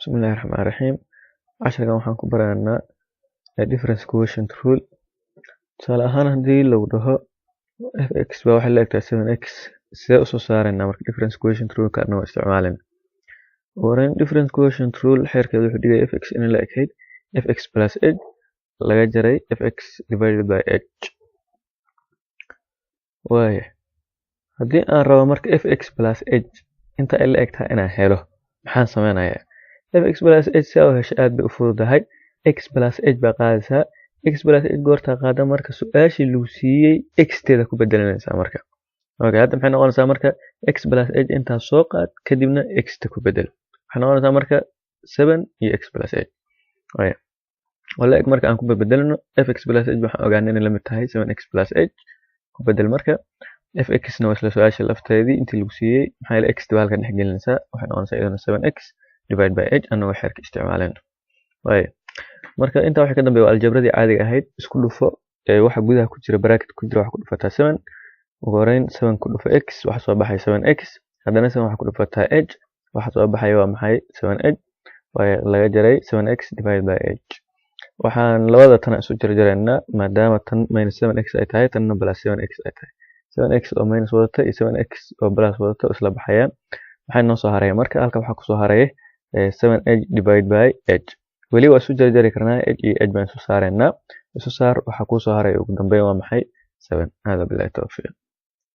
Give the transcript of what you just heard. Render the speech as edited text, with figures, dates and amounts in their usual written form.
بسم الله الرحمن الرحيم. عشرة waxaan ku baraynaa difference quotient rule. tusaale ahaan haddii lagu dhaho fx baa waxay la egtahay 7x sidee u soo saaraynaa marka difference quotient rule ka anoo isticmaalin. Waran difference quotient rule xeerkeedu wuxuu dhigay fx in la ekeyd fx plus h laga jaray fx divided by h. waaye haddii aan rabo marka fx plus h inta ay la egtahay inaan helo maxaan sameynayaa? fx plus h saa u hesho aad bay u fududahay. x plus h baa qaadaysaa. x plus h goortaa qaada marka su-aashii lagu siiyey x teeda ku bedelanaysaa marka. okay, hadda maxay noqonaysaa marka x plus h intaas soo qaad kadibna x ta ku bedel. waxay noqonaysaa marka 7 iyo x plus h. waaye wala eg marka aan ku bedelno fx plus h waxaan ogaanay inay la mid tahay 7x plus h ku bedel marka fx na waa isla su-aashii lafteedii intii lagu siiyey maxaa yeelay x ta halka dhex gelinaysaa waxay noqonaysaa iyadana 7x divided by h anagoo xeerka isticmaalayno. waaye marka intaa waxa ka dambeeya waa aljabradii caadiga ahayd isku dhufo waxa gudaha ku jira bracket ku jira waxa ku dhufataa 7 ugu horeyn 7 ku dhufo x waxa soo baxay 7x haddana 7 waxa ku dhufataa h waxa soo baxay waa maxay 7h waaye laga jaray 7x divided by h. waxaan labada tan isu jarjaraynaa maadaama tan minus 7x ay tahay tanna plus 7x ay tahay. 7x oo minus wadata iyo 7x oo plus wadata isla baxayaan. maxay noo soo haraya marka halka waxa ku soo haraya 7h divided by h. weli waa isu jarjari karnaa h iyo h baan isu saaraynaa. isu saar waxa ku soo haraya ugu dambeyn waa maxay 7. hada billahi tawfiiq.